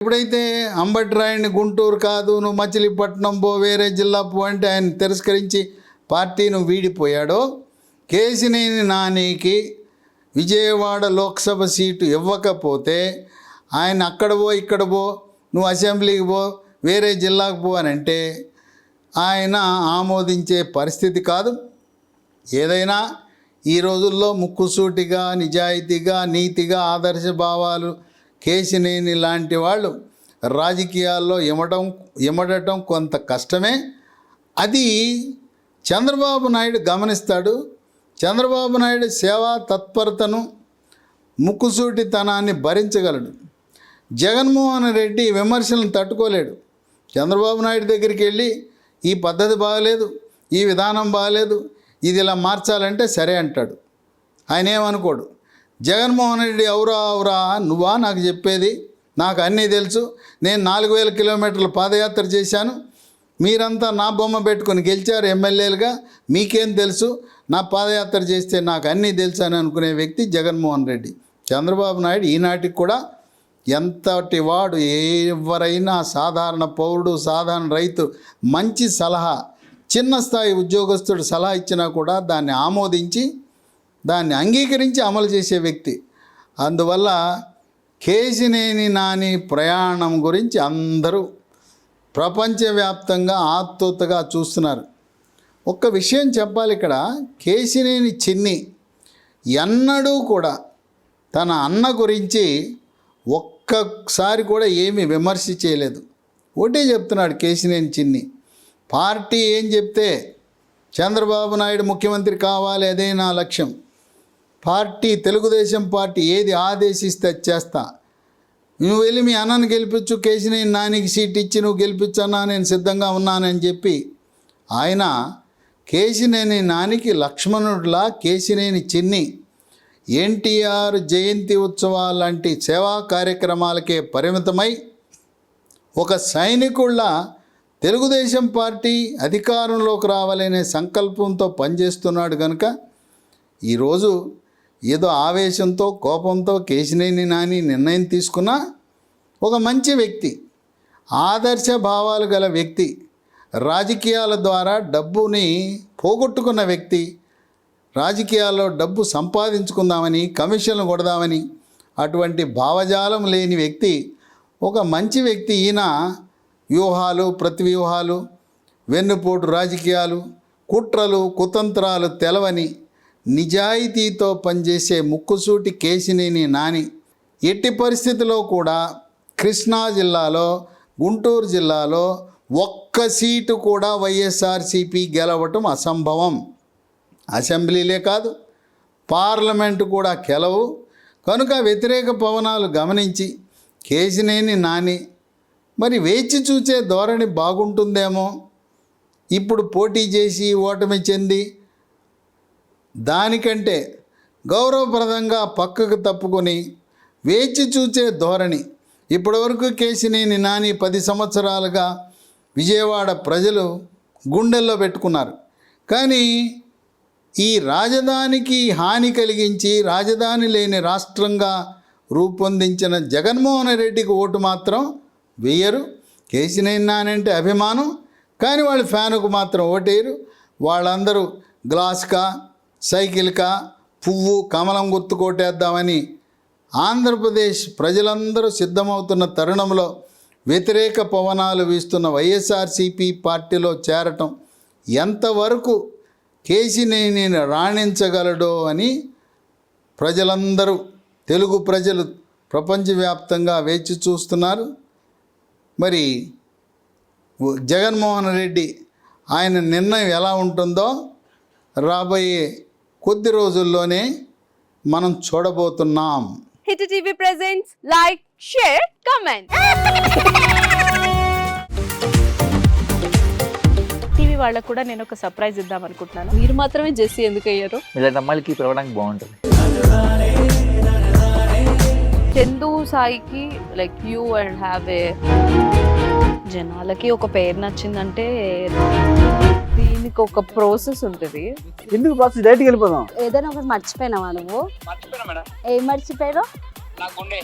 ఎప్పుడైతే అంబటిరాయుడిని గుంటూరు కాదు నువ్వు మచిలీపట్నం పో వేరే జిల్లా పో అంటే ఆయన తిరస్కరించి పార్టీని వీడిపోయాడో, కేశినేని నానికి విజయవాడ లోక్సభ సీటు ఇవ్వకపోతే ఆయన అక్కడ పో ఇక్కడ పో నువ్వు అసెంబ్లీకి పో వేరే జిల్లాకు పో అని అంటే ఆయన ఆమోదించే పరిస్థితి కాదు. ఏదైనా ఈ రోజుల్లో ముక్కుసూటిగా నిజాయితీగా నీతిగా ఆదర్శ భావాలు కేశినేని లాంటి వాళ్ళు రాజకీయాల్లో ఇమడటం కొంత కష్టమే. అది చంద్రబాబు నాయుడు గమనిస్తాడు. చంద్రబాబు నాయుడు సేవా తత్పరతను ముక్కుసూటితనాన్ని భరించగలడు. జగన్మోహన్ రెడ్డి విమర్శలను తట్టుకోలేడు. చంద్రబాబు నాయుడు దగ్గరికి వెళ్ళి ఈ పద్ధతి బాగలేదు, ఈ విధానం బాగలేదు, ఇది ఇలా మార్చాలంటే సరే అంటాడు. ఆయన ఏమనుకోడు. జగన్మోహన్ రెడ్డి అవురా నువ్వా నాకు చెప్పేది, నాకు అన్నీ తెలుసు, నేను 4000 కిలోమీటర్ల పాదయాత్ర చేశాను, మీరంతా నా బొమ్మ పెట్టుకొని గెలిచారు ఎమ్మెల్యేలుగా, మీకేం తెలుసు, నా పాదయాత్ర చేస్తే నాకు అన్నీ తెలుసు అని అనుకునే వ్యక్తి జగన్మోహన్ రెడ్డి. చంద్రబాబు నాయుడు ఈనాటికి కూడా ఎంతటి వాడు, ఎవరైనా సాధారణ పౌరుడు సాధారణ రైతు మంచి సలహా, చిన్న స్థాయి ఉద్యోగస్తుడు సలహా ఇచ్చినా కూడా దాన్ని ఆమోదించి దాన్ని అంగీకరించి అమలు చేసే వ్యక్తి. అందువల్ల కేశినేని నాని ప్రయాణం గురించి అందరూ ప్రపంచవ్యాప్తంగా ఆతృతగా చూస్తున్నారు. ఒక్క విషయం చెప్పాలి ఇక్కడ, కేశినేని చిన్ని ఎన్నడూ కూడా తన అన్న గురించి ఒక్కసారి కూడా ఏమీ విమర్శ చేయలేదు. ఒకటే చెప్తున్నాడు కేశినేని చిన్ని, పార్టీ ఏం చెప్తే చంద్రబాబు నాయుడు ముఖ్యమంత్రి కావాలి, అదే నా లక్ష్యం, పార్టీ తెలుగుదేశం పార్టీ ఏది ఆదేశిస్తే చేస్తా, నువ్వు వెళ్ళి మీ అన్నను గెలిపించు, కేశినేని నానికి సీట్ ఇచ్చి నువ్వు గెలిపించన్నా నేను సిద్ధంగా ఉన్నానని చెప్పి ఆయన కేశినేని నానికి లక్ష్మణుడిలా కేశినేని చిన్ని ఎన్టీఆర్ జయంతి ఉత్సవాల లాంటి సేవా కార్యక్రమాలకే పరిమితమై ఒక సైనికుళ్ళ తెలుగుదేశం పార్టీ అధికారంలోకి రావాలనే సంకల్పంతో పనిచేస్తున్నాడు కనుక ఈరోజు ఏదో ఆవేశంతో కోపంతో కేశినేని నాని నిర్ణయం తీసుకున్న ఒక మంచి వ్యక్తి, ఆదర్శ భావాలు గల వ్యక్తి, రాజకీయాల ద్వారా డబ్బుని పోగొట్టుకున్న వ్యక్తి, రాజకీయాల్లో డబ్బు సంపాదించుకుందామని కమిషన్లు కొడదామని అటువంటి భావజాలం లేని వ్యక్తి, ఒక మంచి వ్యక్తి. ఈయన వ్యూహాలు ప్రతివ్యూహాలు వెన్నుపోటు రాజకీయాలు కుట్రలు కుతంత్రాలు తెలవని నిజాయితీతో పనిచేసే ముక్కుసూటి కేశినేని నాని ఎట్టి పరిస్థితిలో కూడా కృష్ణా జిల్లాలో గుంటూరు జిల్లాలో ఒక్క సీటు కూడా వైఎస్ఆర్సీపీ గెలవటం అసంభవం. అసెంబ్లీలే కాదు పార్లమెంటు కూడా గెలవు. కనుక వ్యతిరేక పవనాలు గమనించి కేశినేని నాని మరి వేచి చూచే ధోరణి బాగుంటుందేమో, ఇప్పుడు పోటీ చేసి ఓటమి చెంది దానికంటే గౌరవప్రదంగా పక్కకు తప్పుకొని వేచి చూచే ధోరణి. ఇప్పటివరకు కేశినేని నాని 10 సంవత్సరాలుగా విజయవాడ ప్రజలు గుండెల్లో పెట్టుకున్నారు. కానీ ఈ రాజధానికి హాని కలిగించి రాజధాని లేని రాష్ట్రంగా రూపొందించిన జగన్మోహన్ రెడ్డికి ఓటు మాత్రం వేయరు. కేశినేని నాని అంటే అభిమానం, కానీ వాళ్ళు ఫ్యానుకు మాత్రం ఓటేయరు. వాళ్ళందరూ గ్లాస్కా సైకిల్కా పువ్వు కమలం గుర్తు కొట్టేద్దామని ఆంధ్రప్రదేశ్ ప్రజలందరూ సిద్ధమవుతున్న తరుణంలో వ్యతిరేక పవనాలు వీస్తున్న వైఎస్ఆర్సీపీ పార్టీలో చేరటం ఎంతవరకు కేశినేనిని రాణించగలడో అని ప్రజలందరూ, తెలుగు ప్రజలు ప్రపంచవ్యాప్తంగా వేచి చూస్తున్నారు. మరి జగన్మోహన్ రెడ్డి ఆయన నిర్ణయం ఎలా ఉంటుందో రాబోయే కొద్ది రోజుల్లోనే మనం చూడబోతున్నాం. Hit TV presents like share comment. TV వాళ్ళకు కూడా నేను ఒక సర్ప్రైజ్ ఇద్దాం అనుకుంటున్నాను. మీరు మాత్రమే జెస్సీ ఎందుకు అయ్యారు? ఇలాంటి అమ్మాయిలకి పిలవడానికి బాగుంటుంది. చందు సాయికి like you and have a జనాలకి ఒక పేరు నచ్చిందంటే దీనికి ఒక ప్రాసెస్ ఉంటుంది. ఎందుకు ప్రాసెస్? డైరెక్ట్‌గా వెళ్ళిపోదాం. ఏదైనా ఒకటి మర్చిపోయినావా నువ్వు? మర్చిపోయినా మేడం. ఏం మర్చిపోయావు? నా గుండె.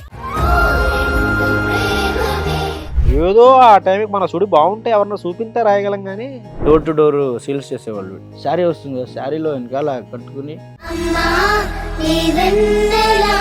ఏదో ఆ టైంకి మన సుడి బాగుంటే ఎవరన్నా చూపిస్తే రాయగలం కానీ డోర్ టు డోర్ సేల్స్ చేసేవాళ్ళు. శారీ వస్తుంది కదా, శారీలో వెనకాల కట్టుకుని అమ్మా నీ వెన్నెలా